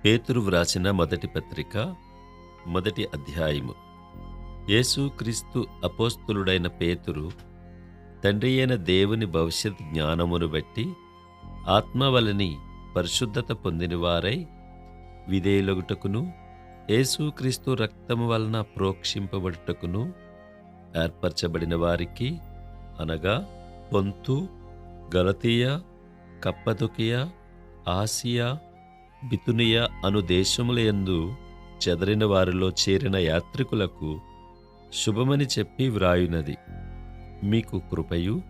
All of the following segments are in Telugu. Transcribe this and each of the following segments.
పేతురు వ్రాసిన మొదటి పత్రిక మొదటి అధ్యాయము. యేసు క్రీస్తు అపోస్తలుడైన పేతురు, తండ్రి అయిన దేవుని భవిష్యత్ జ్ఞానమును బట్టి ఆత్మవలని పరిశుద్ధత పొందినవారై విధేయులగుటకును, యేసు క్రీస్తు రక్తము వలన ప్రోక్షింపబడుటకును ఏర్పరచబడిన వారికి, అనగా పొంతు, గలతీయ, కప్పదొకియ, ఆసియా, బితునియ అను దేశములయందు చెదరిన వారిలో చేరిన యాత్రికులకు శుభమని చెప్పి వ్రాయునది. మీకు కృపయు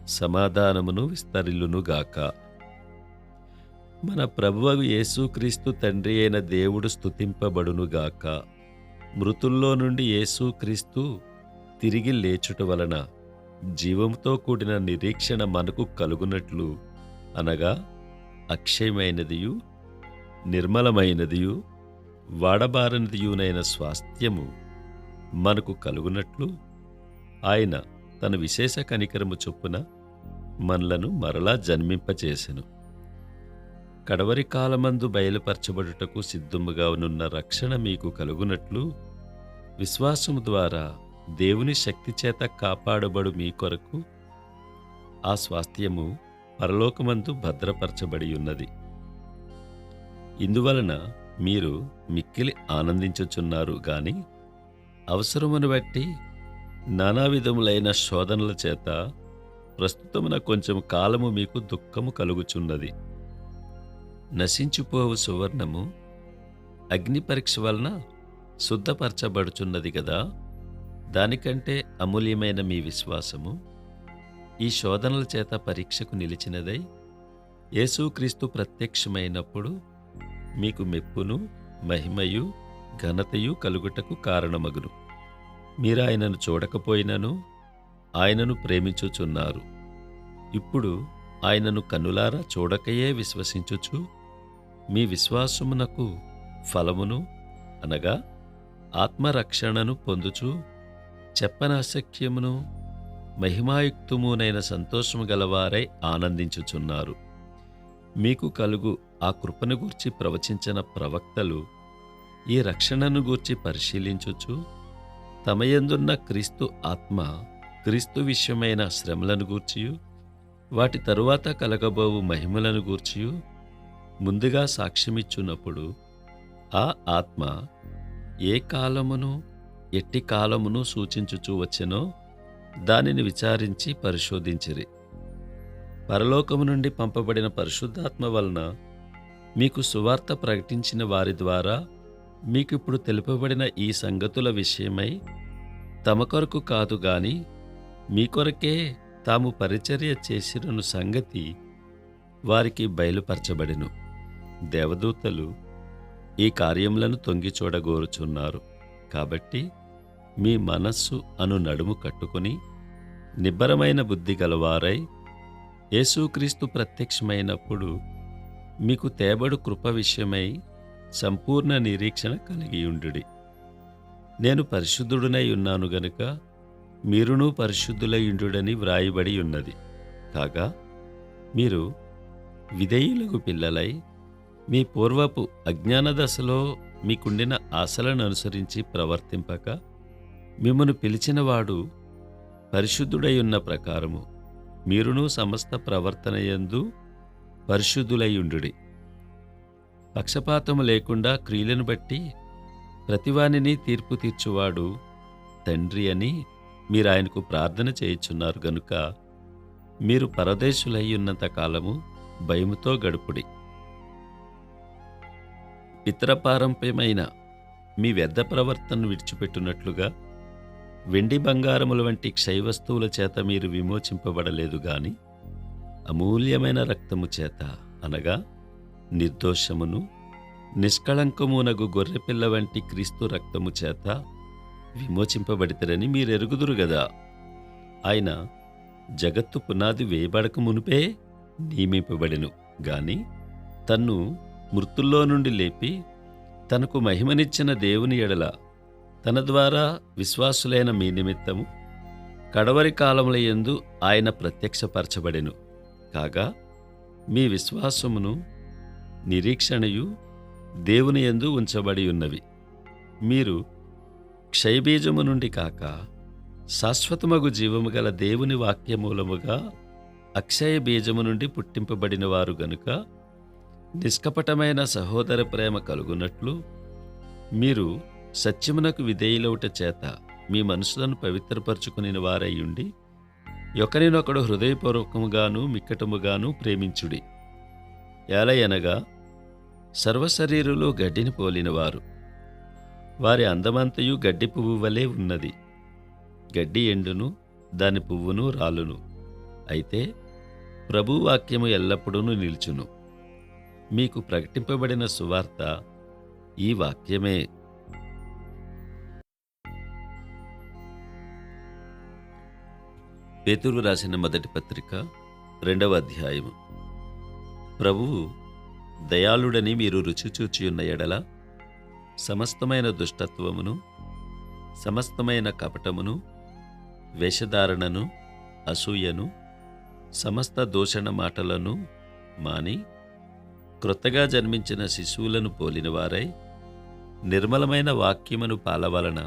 సమాధానమును విస్తరిల్లునుగాక. మన ప్రభువగు యేసుక్రీస్తు తండ్రి అయిన దేవుడు స్తుతింపబడునుగాక. మృతుల్లో నుండి యేసుక్రీస్తు తిరిగి లేచుట వలన జీవముతో కూడిన నిరీక్షణ మనకు కలుగునట్లు, అనగా అక్షయమైనదియు నిర్మలమైనదియు వాడబారనిదియునైన స్వాస్థ్యము మనకు కలుగునట్లు ఆయన తన విశేష కనికరము చొప్పున మనలను మరలా జన్మింపచేసెను. కడవరి కాలమందు బయలుపరచబడుటకు సిద్ధముగా నున్న రక్షణ మీకు కలుగునట్లు విశ్వాసము ద్వారా దేవుని శక్తి చేత కాపాడబడు మీ కొరకు ఆ స్వాస్థ్యము పరలోకమందు భద్రపరచబడి ఉన్నది. ఇందువలన మీరు మిక్కిలి ఆనందించుచున్నారు గాని, అవసరమును బట్టి నానా విధములైన శోధనల చేత ప్రస్తుతమున కొంచెం కాలము మీకు దుఃఖము కలుగుచున్నది. నశించిపోవు సువర్ణము అగ్ని పరీక్ష వలన శుద్ధపరచబడుచున్నది గదా. దానికంటే అమూల్యమైన మీ విశ్వాసము ఈ శోధనల చేత పరీక్షకు నిలిచినదై యేసుక్రీస్తు ప్రత్యక్షమైనప్పుడు మీకు మెప్పును, మహిమయు, ఘనతయు కలుగుటకు కారణమగును. మీరాయనను చూడకపోయినను ఆయనను ప్రేమించుచున్నారు. ఇప్పుడు ఆయనను కన్నులారా చూడకయే విశ్వసించుచు మీ విశ్వాసమునకు ఫలమును, అనగా ఆత్మరక్షణను పొందుచు చెప్పనశక్యమును మహిమాయుక్తమునైన సంతోషము గలవారై ఆనందించుచున్నారు. మీకు కలుగు ఆ కృపను గూర్చి ప్రవచించిన ప్రవక్తలు ఈ రక్షణను గూర్చి పరిశీలించుచు తమయందున్న క్రీస్తు ఆత్మ క్రీస్తు విషయమైన శ్రమలను గూర్చియు వాటి తరువాత కలగబోవు మహిమలను గూర్చియు ముందుగా సాక్ష్యమిచ్చున్నప్పుడు ఆ ఆత్మ ఏ కాలమును ఎట్టి కాలమును సూచించుచూ వచ్చెనో దానిని విచారించి పరిశోధించిరి. పరలోకము నుండి పంపబడిన పరిశుద్ధాత్మ వలన మీకు సువార్త ప్రకటించిన వారి ద్వారా మీకిప్పుడు తెలుపబడిన ఈ సంగతుల విషయమై తమ కొరకు కాదు గాని మీ కొరకే తాము పరిచర్య చేసిరను సంగతి వారికి బయలుపరచబడెను. దేవదూతలు ఈ కార్యములను తొంగి చూడగోరుచున్నారు. కాబట్టి మీ మనస్సు అను నడుము కట్టుకుని నిబ్బరమైన బుద్ధి గలవారై యేసుక్రీస్తు ప్రత్యక్షమైనప్పుడు మీకు తేబడు కృప విషయమై సంపూర్ణ నిరీక్షణ కలిగియుండుడి. నేను పరిశుద్ధుడనై ఉన్నాను గనుక మీరునూ పరిశుద్ధులయుండుడని వ్రాయబడి ఉన్నది. కాగా మీరు విధేయులకు పిల్లలై మీ పూర్వపు అజ్ఞాన దశలో మీకుండిన ఆశలను అనుసరించి ప్రవర్తింపక మిమ్మను పిలిచినవాడు పరిశుద్ధుడై ఉన్న ప్రకారము మీరునూ సమస్త ప్రవర్తనయందు పరిశుద్ధులైయుండుడి. పక్షపాతము లేకుండా క్రియలను బట్టి ప్రతివానిని తీర్పు తీర్చువాడు తండ్రి అని మీరాయనకు ప్రార్థన చేయుచున్నారు గనుక మీరు పరదేశులై ఉన్నంత కాలము భయముతో గడుపుడి. పితరపారంపర్యమైన మీ వ్యర్థ ప్రవర్తనను విడిచిపెట్టునట్లుగా వెండి బంగారముల వంటి క్షయవస్తువుల చేత మీరు విమోచింపబడలేదు గాని అమూల్యమైన రక్తము చేత, అనగా నిర్దోషమును నిష్కళంకమునగు గొర్రెపిల్ల వంటి క్రీస్తు రక్తము చేత విమోచింపబడితరని మీరెరుగుదురు గదా. ఆయన జగత్తు పునాది వేయబడక మునుపే నియమింపబడెను గాని తన్ను మృతుల్లో నుండి లేపి తనకు మహిమనిచ్చిన దేవుని ఎడల తన ద్వారా విశ్వాసులైన మీ నిమిత్తము కడవరి కాలములయందు ఆయన ప్రత్యక్షపరచబడెను. కాగా మీ విశ్వాసమును నిరీక్షణయు దేవుని యందు ఉంచబడి ఉన్నవి. మీరు క్షయబీజము నుండి కాక శాశ్వతమగు జీవము గల దేవుని వాక్యమూలముగా అక్షయ బీజము నుండి పుట్టింపబడిన వారు గనుక నిష్కపటమైన సహోదర ప్రేమ కలుగునట్లు మీరు సత్యమునకు విధేయులవుట చేత మీ మనసులను పవిత్రపరచుకుని వారయ్యుండి ఒకరినొకడు హృదయపూర్వకముగాను మిక్కటముగాను ప్రేమించుడి. ఏలయనగా సర్వశరీరులు గడ్డిని పోలినవారు. వారి అందమంతయు గడ్డి పువ్వు వలె ఉన్నది. గడ్డి ఎండును, దాని పువ్వును రాలును. అయితే ప్రభువాక్యము ఎల్లప్పుడూ నిల్చును. మీకు ప్రకటింపబడిన సువార్త ఈ వాక్యమే. పేతురు రాసిన మొదటి పత్రిక 2వ అధ్యాయము. ప్రభువు దయాళుడని మీరు రుచి చూచియున్న ఎడల సమస్తమైన దుష్టత్వమును, సమస్తమైన కపటమును, వేషధారణను, అసూయను, సమస్త దూషణ మాటలను మాని క్రొత్తగా జన్మించిన శిశువులను పోలినవారై నిర్మలమైన వాక్యమును పాలవలన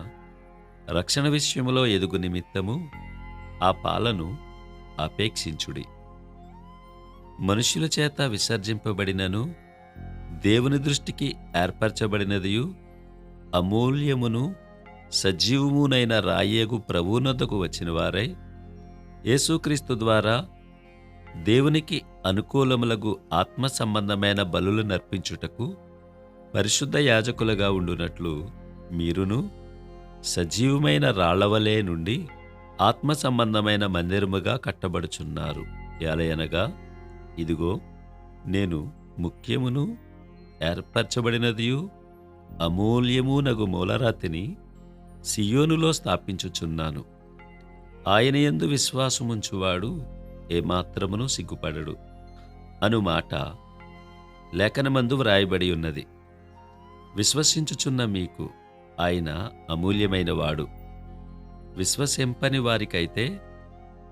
రక్షణ విషయములో ఎదుగు నిమిత్తము ఆ పాలను అపేక్షించుడి. మనుష్యుల చేత విసర్జింపబడినను దేవుని దృష్టికి ఏర్పరచబడినదియు అమూల్యమును సజీవమునైన రాయేగు ప్రభువునొద్దకు వచ్చిన వారై యేసుక్రీస్తు ద్వారా దేవునికి అనుకూలములగు ఆత్మ సంబంధమైన బలులు నర్పించుటకు పరిశుద్ధ యాజకులుగా ఉండునట్లు మీరును సజీవమైన రాళ్లవలే నుండి ఆత్మ సంబంధమైన మందిరముగా కట్టబడుచున్నారు. ఎలయనగా ఇదిగో నేను ముఖ్యమును ఏర్పరచబడినదియు అమూల్యమునగు మూలరాతిని సియోనులో స్థాపించుచున్నాను. ఆయన యందు విశ్వాసముంచువాడు ఏమాత్రమును సిగ్గుపడడు అను మాట లేఖనమందు వ్రాయబడి ఉన్నది. విశ్వసించుచున్న మీకు ఆయన అమూల్యమైన వాడు. విశ్వసింపని వారికైతే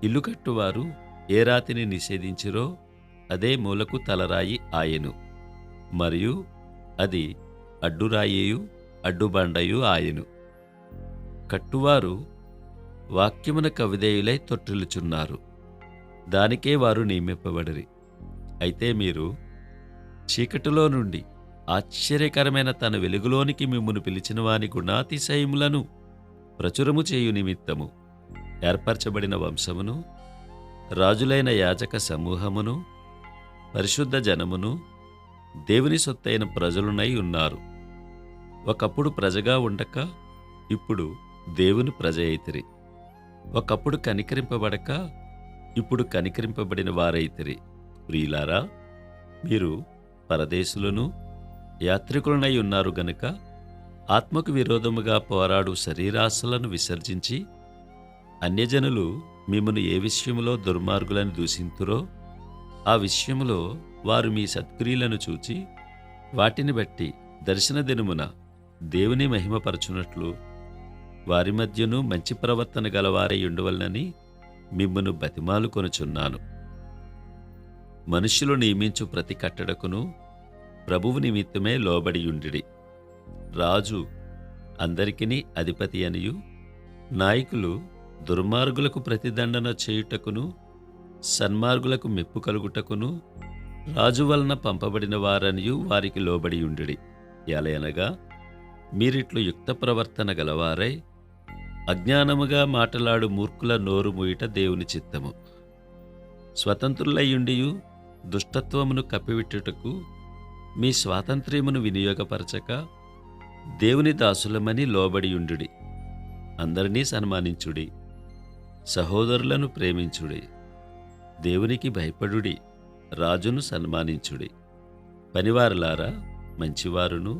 ఇల్లు కట్టువారు ఏ రాతిని నిషేధించిరో అదే మూలకు తలరాయి ఆయెను, మరియు అది అడ్డురాయియు అడ్డుబండయు ఆయెను. కట్టువారు వాక్యమునకు అవిధేయులై తొట్టిల్లుచున్నారు, దానికే వారు నియమింపబడిరి. అయితే మీరు చీకటిలో నుండి ఆశ్చర్యకరమైన తన వెలుగులోనికి మిమ్మును పిలిచిన వాని గుణాతిశయములను ప్రచురము చేయు నిమిత్తము ఏర్పరచబడిన వంశమును, రాజులైన యాజక సమూహమును, పరిశుద్ధ జనమును, దేవుని సొత్తైన ప్రజలునై ఉన్నారు. ఒకప్పుడు ప్రజగా ఉండక ఇప్పుడు దేవుని ప్రజ అయితిరి. ఒకప్పుడు కనికరింపబడక ఇప్పుడు కనికరింపబడిన వారైతిరి. ప్రియులారా, మీరు పరదేశులను యాత్రికులనై ఉన్నారు గనుక ఆత్మకు విరోధముగా పోరాడు శరీరాశలను విసర్జించి అన్యజనులు మిమ్మును ఏ విషయములో దుర్మార్గులని దూషింతురో ఆ విషయములో వారు మీ సత్క్రియలను చూచి వాటిని బట్టి దర్శన దినమున దేవుని మహిమపరచునట్లు వారి మధ్యను మంచి ప్రవర్తన గలవారై ఉండవలనని మిమ్మును బతిమాలు కొనుచున్నాను. మనుష్యులు నియమించు ప్రతి కట్టడకును ప్రభువు నిమిత్తమే లోబడియుండిడి. రాజు అందరికిని అధిపతి అనియు, నాయకులు దుర్మార్గులకు ప్రతిదండన చేయుటకును సన్మార్గులకు మెప్పు కలుగుటకును రాజు వలన పంపబడిన వారనియు వారికి లోబడియుండిడి. ఎలయనగా మీరిట్లు యుక్త ప్రవర్తన గలవారై అజ్ఞానముగా మాటలాడు మూర్ఖుల నోరు మూయుట దేవుని చిత్తము. స్వతంత్రులయ్యుండియు దుష్టత్వమును కప్పివిట్టుటకు మీ స్వాతంత్ర్యమును వినియోగపరచక దేవుని దాసులమని లోబడియుండుడి. అందరినీ సన్మానించుడి, సహోదరులను ప్రేమించుడి, దేవునికి భయపడుడి, రాజును సన్మానించుడి. పనివారులారా, మంచివారును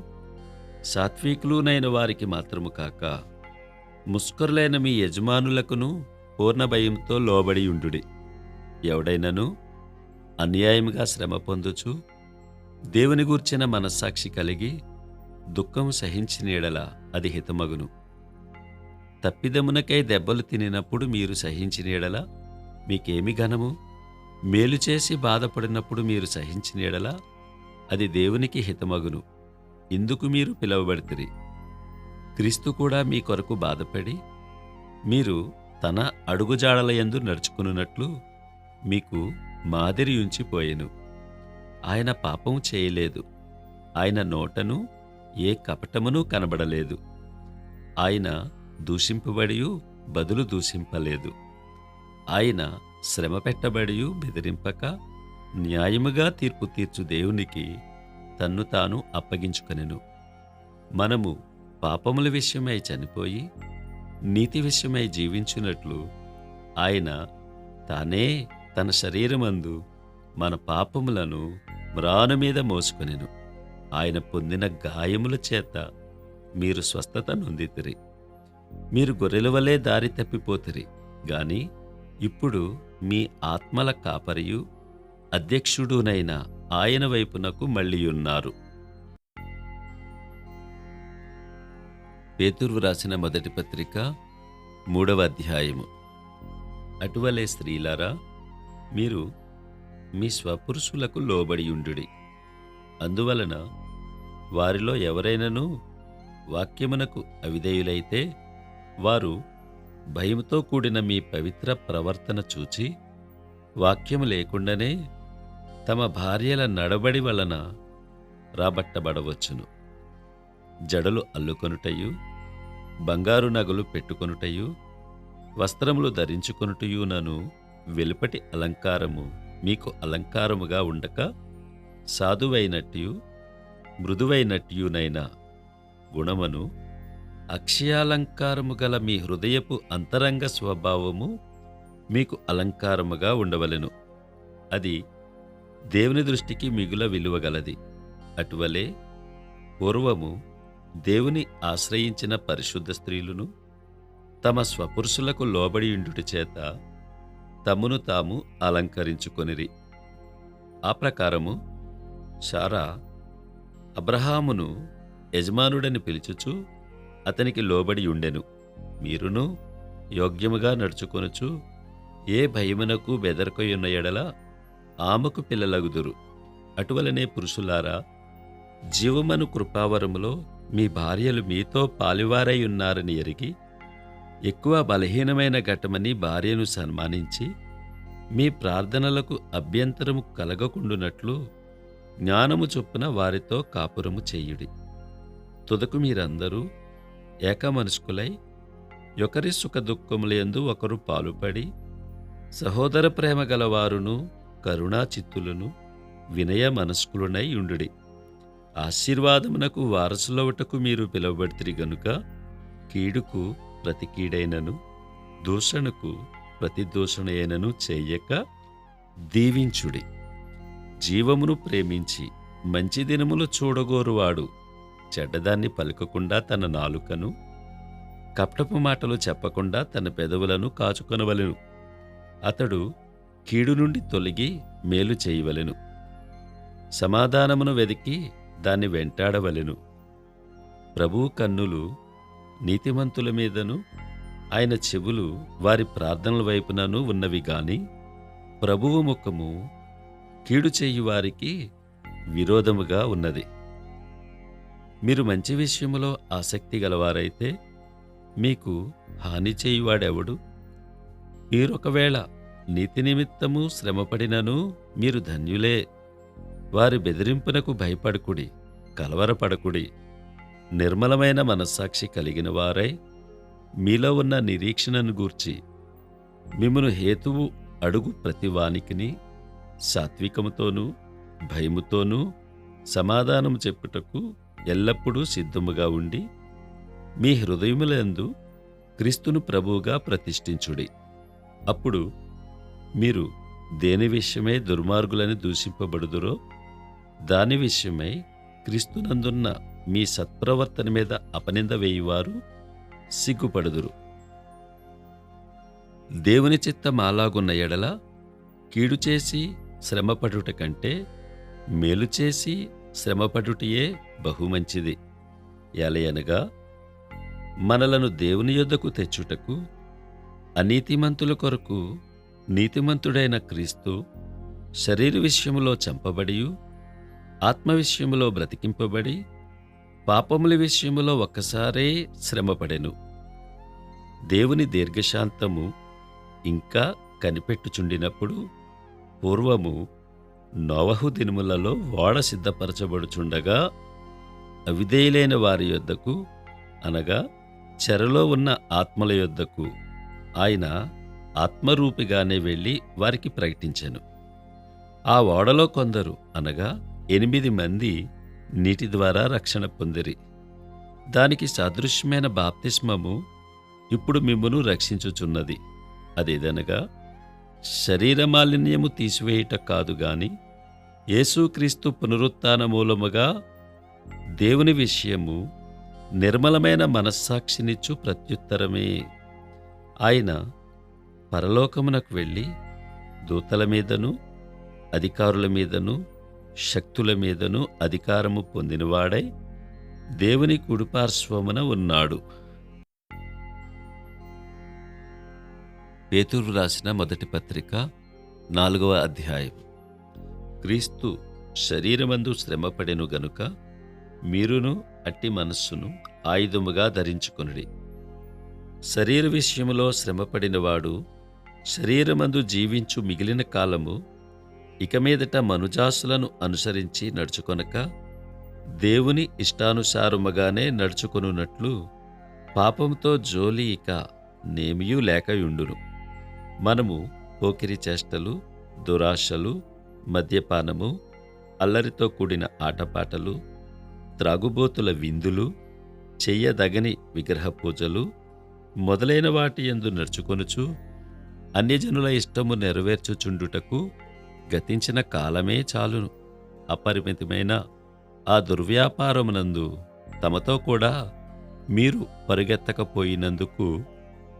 సాత్వికులునైన వారికి మాత్రము కాక ముష్కరులైన మీ యజమానులకును పూర్ణ భయంతో లోబడియుండుడి. ఎవడైనను అన్యాయముగా శ్రమ పొందుచు దేవుని గూర్చిన మనస్సాక్షి కలిగి దుఃఖము సహించిన ఎడల అది హితమగును. తప్పిదమునకై దెబ్బలు తినినప్పుడు మీరు సహించిన ఎడల మీకేమి ఘనము? మేలు చేసి బాధపడినప్పుడు మీరు సహించిన ఎడల అది దేవునికి హితమగును. ఇందుకు మీరు పిలువబడితిరి. క్రీస్తు కూడా మీ కొరకు బాధపడి మీరు తన అడుగుజాడలయందు నడుచుకున్నట్లు మీకు మాదిరి ఉంచిపోయెను. ఆయన పాపము చేయలేదు. ఆయన నోటను ఏ కపటమును కనబడలేదు. ఆయన దూషింపబడియు బదులు దూషింపలేదు. ఆయన శ్రమ పెట్టబడియు బెదిరింపక న్యాయముగా తీర్పు తీర్చు దేవునికి తన్ను తాను అప్పగించుకొనెను. మనము పాపముల విషయమై చనిపోయి నీతి విషయమై జీవించున్నట్లు ఆయన తానే తన శరీరమందు మన పాపములను మ్రాను మీద మోసుకొనెను. ఆయన పొందిన గాయముల చేత మీరు స్వస్థత నొందితిరి. మీరు గొర్రెల వలె దారి తప్పిపోతిరి గాని ఇప్పుడు మీ ఆత్మల కాపరియు అధ్యక్షుడునైన ఆయన వైపునకు మళ్ళీయున్నారు. పేతురు రాసిన మొదటి పత్రిక 3వ అధ్యాయము. అటువలే స్త్రీలారా, మీరు మీ స్వపురుషులకు లోబడియుండుడి. అందువలన వారిలో ఎవరైనను వాక్యమునకు అవిధేయులైతే వారు భయముతో కూడిన మీ పవిత్ర ప్రవర్తన చూచి వాక్యము లేకుండానే తమ భార్యల నడబడి వలన రాబట్టబడవచ్చును. జడలు అల్లుకొనుటయు, బంగారు నగలు పెట్టుకొనుటయు, వస్త్రములు ధరించుకొనుటయునను వెలుపటి అలంకారము మీకు అలంకారముగా ఉండక సాధువైనట్టు మృదువైనట్యునైన గుణమును అక్షయాలంకారము గల మీ హృదయపు అంతరంగ స్వభావము మీకు అలంకారముగా ఉండవలెను. అది దేవుని దృష్టికి మిగుల విలువగలది. అటువలే పూర్వము దేవుని ఆశ్రయించిన పరిశుద్ధ స్త్రీలును తమ స్వపురుషులకు లోబడియుండుట చేత తమను తాము అలంకరించుకొనిరి. ఆ ప్రకారము శారా అబ్రహామును యజమానుడని పిలుచుచు అతనికి లోబడి ఉండెను. మీరును యోగ్యముగా నడుచుకొనుచు ఏ భయమునకు బెదరకొయున్న ఎడల ఆమెకు పిల్లలగుదురు. అటువలనే పురుషులారా, జీవమను కృపావరములో మీ భార్యలు మీతో పాలివారై ఉన్నారని ఎరిగి ఎక్కువ బలహీనమైన ఘటమని భార్యను సన్మానించి మీ ప్రార్థనలకు అభ్యంతరము కలగకుండునట్లు జ్ఞానము చొప్పున వారితో కాపురము చేయుడి. తుదకు మీరందరూ ఏకమనస్కులై ఒకరి సుఖదుఖములందు ఒకరు పాలుపడి సహోదర ప్రేమ గలవారును కరుణాచిత్తులను వినయ మనస్కులునై ఉండుడి. ఆశీర్వాదమునకు వారసులవుటకు మీరు పిలువబడితిరి గనుక కీడుకు ప్రతి కీడైనను దూషణకు ప్రతి దూషణయైనను చెయ్యక దీవించుడి. జీవమును ప్రేమించి మంచి దినములు చూడగోరువాడు చెడ్డదాన్ని పలుకకుండా తన నాలుకను, కపటపు మాటలు చెప్పకుండా తన పెదవులను కాచుకొనవలెను. అతడు కీడు నుండి తొలగి మేలు చేయవలెను. సమాధానమును వెదికి దాన్ని వెంటాడవలెను. ప్రభువు కన్నులు నీతిమంతుల మీదను ఆయన చెవులు వారి ప్రార్థనల వైపునను ఉన్నవి గాని ప్రభువు ముఖము కీడు చేయువారికి విరోధముగా ఉన్నది. మీరు మంచి విషయములో ఆసక్తి గలవారైతే మీకు హాని చేయువాడెవడు? మీరొకవేళ నీతి నిమిత్తము శ్రమపడినను మీరు ధన్యులే. వారి బెదిరింపునకు భయపడకుడి, కలవరపడకుడి. నిర్మలమైన మనస్సాక్షి కలిగిన వారై మీలో ఉన్న నిరీక్షణను గూర్చి మిమ్మును హేతువు అడుగు ప్రతివానికిని సాత్వికముతోనూ భయముతోనూ సమాధానము చెప్పుటకు ఎల్లప్పుడూ సిద్ధముగా ఉండి మీ హృదయములందు క్రీస్తును ప్రభువుగా ప్రతిష్ఠించుడి. అప్పుడు మీరు దేని విషయమై దుర్మార్గులని దూషింపబడుదురో దాని విషయమై క్రీస్తునందున్న మీ సత్ప్రవర్తన మీద అపనింద వేయువారు సిగ్గుపడుదురు. దేవుని చిత్తం అలాగున్న ఎడల కీడు చేసి శ్రమపడుట కంటే మేలు చేసి శ్రమపడుటయే బహుమంచిది. ఎలయనగా మనలను దేవుని యొద్దకు తెచ్చుటకు అనీతిమంతుల కొరకు నీతిమంతుడైన క్రీస్తు శరీర విషయములో చంపబడియు ఆత్మ విషయములో బ్రతికింపబడి పాపముల విషయములో ఒక్కసారే శ్రమపడెను. దేవుని దీర్ఘశాంతము ఇంకా కనిపెట్టుచుండినప్పుడు పూర్వము నోవహు దినములలో ఓడ సిద్ధపరచబడుచుండగా అవిధేయులైన వారి యొద్దకు, అనగా చెరలో ఉన్న ఆత్మల యొద్దకు ఆయన ఆత్మరూపిగానే వెళ్ళి వారికి ప్రకటించెను. ఆ ఓడలో కొందరు, అనగా 8 మంది నీటి ద్వారా రక్షణ పొందిరి. దానికి సాదృశ్యమైన బాప్తిస్మము ఇప్పుడు మిమ్మును రక్షించుచున్నది. అదేదనగా శరీర మాలిన్యము తీసివేయుట కాదు గాని యేసుక్రీస్తు పునరుత్థాన మూలముగా దేవుని విషయము నిర్మలమైన మనస్సాక్షినిచ్చు ప్రత్యుత్తరమే. ఆయన పరలోకమునకు వెళ్ళి దూతల మీదను అధికారుల మీదను శక్తుల మీదను అధికారము పొందినవాడై దేవుని కుడిపార్శ్వమున ఉన్నాడు. పేతురు రాసిన మొదటి పత్రిక 4వ అధ్యాయం. క్రీస్తు శరీరమందు శ్రమపడెను గనుక మీరును అట్టి మనస్సును ఆయుధముగా ధరించుకొనుడి. శరీర విషయములో శ్రమపడినవాడు శరీరమందు జీవించు మిగిలిన కాలము ఇక మీదట మనుజాసులను అనుసరించి నడుచుకొనక దేవుని ఇష్టానుసారముగానే నడుచుకొనున్నట్లు పాపంతో జోలి ఇక నేమియూ లేకయుండును. మనము పోకిరి చేష్టలు, దురాశలు, మద్యపానము, అల్లరితో కూడిన ఆటపాటలు, త్రాగుబోతుల విందులు, చెయ్యదగని విగ్రహ పూజలు మొదలైన వాటి యందు నడుచుకొనుచు అన్యజనుల ఇష్టము నెరవేర్చుచుండుటకు గతించిన కాలమే చాలును. అపరిమితమైన ఆ దుర్వ్యాపారమునందు తమతో కూడా మీరు పరుగెత్తకపోయినందుకు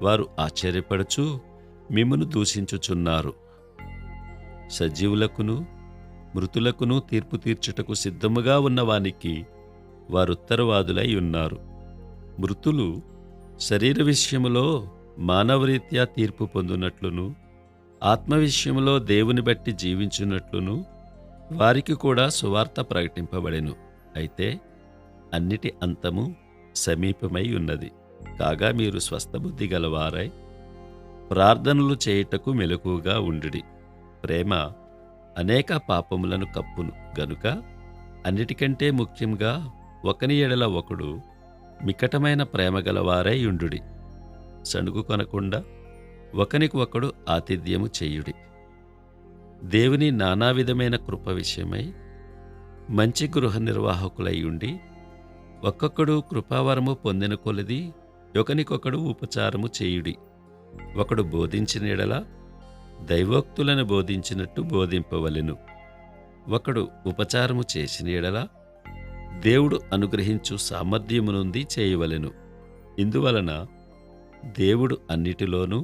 వారు ఆశ్చర్యపడుచు మిమ్మును దూషించుచున్నారు. సజీవులకును మృతులకును తీర్పు తీర్చుటకు సిద్ధముగా ఉన్నవానికి వారుత్తరవాదులై ఉన్నారు. మృతులు శరీర విషయములో మానవరీత్యా తీర్పు పొందునట్లును, ఆత్మ విషయములో దేవుని బట్టి జీవించున్నట్లును వారికి కూడా సువార్త ప్రకటింపబడెను. అయితే అన్నిటి అంతము సమీపమై ఉన్నది. కాగా మీరు స్వస్థబుద్ధి గలవారై ప్రార్థనలు చేయుటకు మెలకువగా ఉండుడి. ప్రేమ అనేక పాపములను కప్పును గనుక అన్నిటికంటే ముఖ్యంగా ఒకని ఎడల ఒకడు మికటమైన ప్రేమ గలవారై ఉండుడి. సణుగు కొనకుండా ఒకనికి ఒకడు ఆతిథ్యము చేయుడి. దేవుని నానావిధమైన కృప విషయమై మంచి గృహ నిర్వాహకులై ఉండి ఒక్కొక్కడు కృపావరము పొందిన కొలది ఒకనికొకడు ఉపచారము చేయుడి. ఒకడు బోధించిన ఎడల దైవోక్తులను బోధించినట్టు బోధింపవలెను. ఒకడు ఉపచారము చేసిన ఎడల దేవుడు అనుగ్రహించు సామర్థ్యము నుండి చేయవలెను. ఇందువలన దేవుడు అన్నిటిలోనూ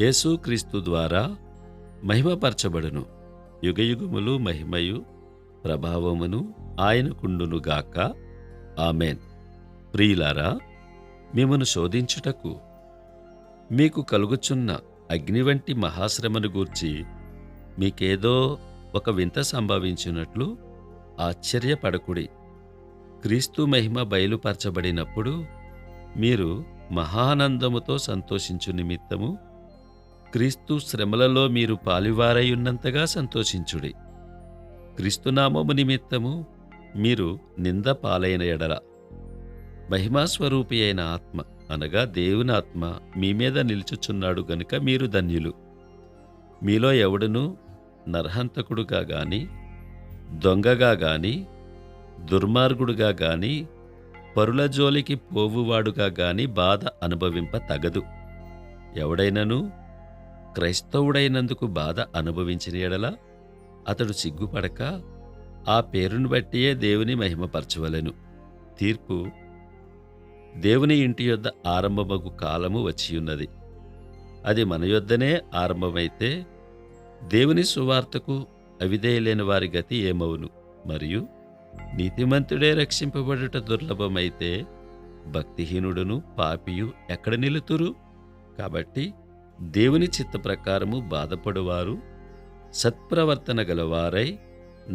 యేసుక్రీస్తు ద్వారా మహిమపరచబడును. యుగయుగములు మహిమయు ప్రభావమును ఆయనకుండునుగాక. ఆమెన్. ప్రియులారా, మిమ్మును శోధించుటకు మీకు కలుగుచున్న అగ్ని వంటి మహాశ్రమను గూర్చి మీకేదో ఒక వింత సంభవించినట్లు ఆశ్చర్యపడకుడి. క్రీస్తు మహిమ బయలుపరచబడినప్పుడు మీరు మహానందముతో సంతోషించు నిమిత్తము క్రీస్తు శ్రమలలో మీరు పాలివారయున్నంతగా సంతోషించుడి. క్రీస్తునామము నిమిత్తము మీరు నింద పాలైన ఎడల మహిమాస్వరూపి అయిన ఆత్మ, అనగా దేవుని ఆత్మ మీ మీద నిలుచుచున్నాడు గనుక మీరు ధన్యులు. మీలో ఎవడునూ నరహంతకుడుగా గాని, దొంగగా గాని, దుర్మార్గుడుగా గాని, పరుల జోలికి పోవువాడుగా గాని బాధ అనుభవింప తగదు. ఎవడైనను క్రైస్తవుడైనందుకు బాధ అనుభవించిన ఎడల అతడు సిగ్గుపడక ఆ పేరును బట్టియే దేవుని మహిమపరచవలెను. తీర్పు దేవుని ఇంటి యొద్ద ఆరంభమగు కాలము వచ్చియున్నది. అది మన యొద్దనే ఆరంభమైతే దేవుని సువార్తకు అవిధేయులైన వారి గతి ఏమవును? మరియు నీతిమంతుడే రక్షింపబడుట దుర్లభమైతే భక్తిహీనుడును పాపియు ఎక్కడ నిలుతురు? కాబట్టి దేవుని చిత్త ప్రకారము బాధపడువారు సత్ప్రవర్తన గలవారై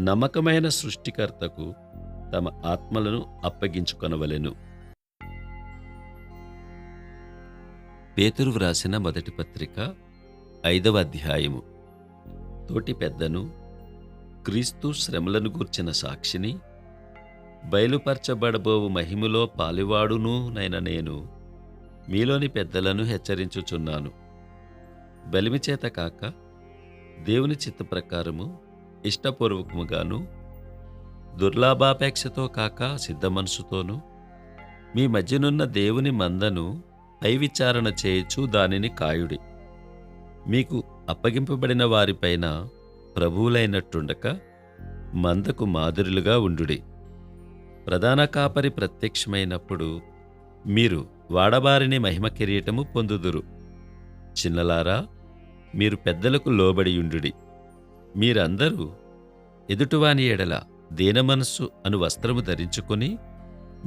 నమ్మకమైన సృష్టికర్తకు తమ ఆత్మలను అప్పగించుకొనవలెను. పేతురు వ్రాసిన మొదటి పత్రిక 5వ అధ్యాయము. తోటి పెద్దను, క్రీస్తు శ్రమలను గూర్చిన సాక్షిని, బయలుపరచబడబోవు మహిమలో పాలివాడును నైన నేను మీలోని పెద్దలను హెచ్చరించుచున్నాను. బలిమిచేత కాక దేవుని చిత్త ప్రకారము ఇష్టపూర్వకముగాను, దుర్లాభాపేక్షతో కాక సిద్ధ మనసుతోనూ మీ మధ్యనున్న దేవుని మందను పై విచారణ చేయుచు దానిని కాయుడి. మీకు అప్పగింపబడిన వారిపైన ప్రభువులైనట్టుండక మందకు మాదిరులుగా ఉండుడి. ప్రధాన కాపరి ప్రత్యక్షమైనప్పుడు మీరు వాడబారిని మహిమ కిరీటము పొందుదురు. చిన్నలారా, మీరు పెద్దలకు లోబడియుండుడి. మీరందరూ ఎదుటివాని ఎడల దీనమనస్సు అను వస్త్రము ధరించుకొని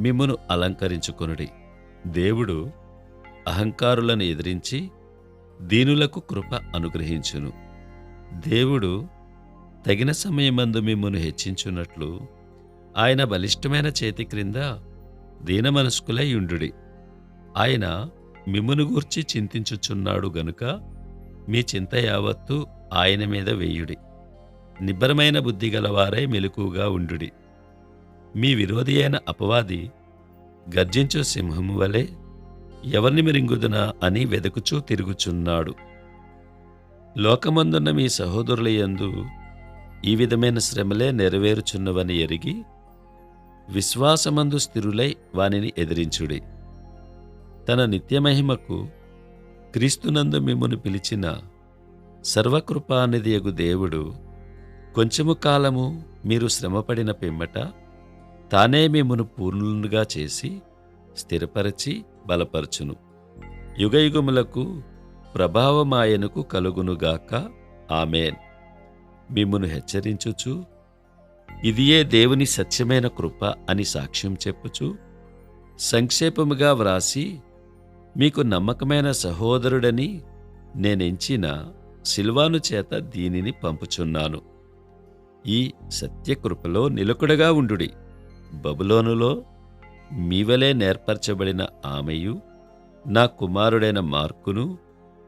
మిమ్మును అలంకరించుకొనుడి. దేవుడు అహంకారులను ఎదిరించి దీనులకు కృప అనుగ్రహించును. దేవుడు తగిన సమయమందు మిమ్మును హెచ్చించున్నట్లు ఆయన బలిష్టమైన చేతి క్రింద దీనమనస్కులై యుండుడి. ఆయన మిమ్మును గూర్చి చింతించుచున్నాడు గనుక మీ చింత యావత్తు ఆయన మీద వేయుడి. నిబ్బరమైన బుద్ధి గలవారై మెలకుగా ఉండుడి. మీ విరోధి అయిన అపవాది గర్జించు సింహము వలె ఎవరిని మిరింగుదునా అని వెదకుచూ తిరుగుచున్నాడు. లోకమందున్న మీ సహోదరుల యందు ఈ విధమైన శ్రమలే నెరవేరుచున్నవని ఎరిగి విశ్వాసమందు స్థిరులై వానిని ఎదిరించుడి. తన నిత్యమహిమకు క్రీస్తునందు మిమ్మును పిలిచిన సర్వకృపానిధియగు దేవుడు కొంచెము కాలము మీరు శ్రమపడిన పిమ్మట తానే మిమ్మును పూర్ణులుగా చేసి స్థిరపరచి బలపరచును. యుగయుగములకు ప్రభావమాయనకు కలుగునుగాక. ఆమేన్. మిమ్మును హెచ్చరించుచు ఇదియే దేవుని సత్యమైన కృప అని సాక్ష్యం చెప్పుచు సంక్షేపముగా వ్రాసి మీకు నమ్మకమైన సహోదరుడని నేనెంచిన సిల్వాను చేత దీనిని పంపుచున్నాను. ఈ సత్యకృపలో నిలకడగా ఉండుడి. బబులోనులో మీవలే నేర్పరచబడిన ఆమెయు నా కుమారుడైన మార్కును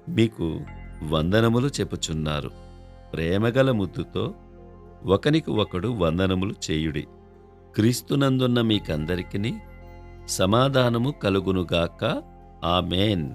మీకు వందనములు చెప్పుచున్నారు. ప్రేమగల ముద్దుతో ఒకనికి ఒకడు వందనములు చేయుడి. క్రీస్తునందున్న మీకందరికిని సమాధానము కలుగునుగాక. ఆమేన్.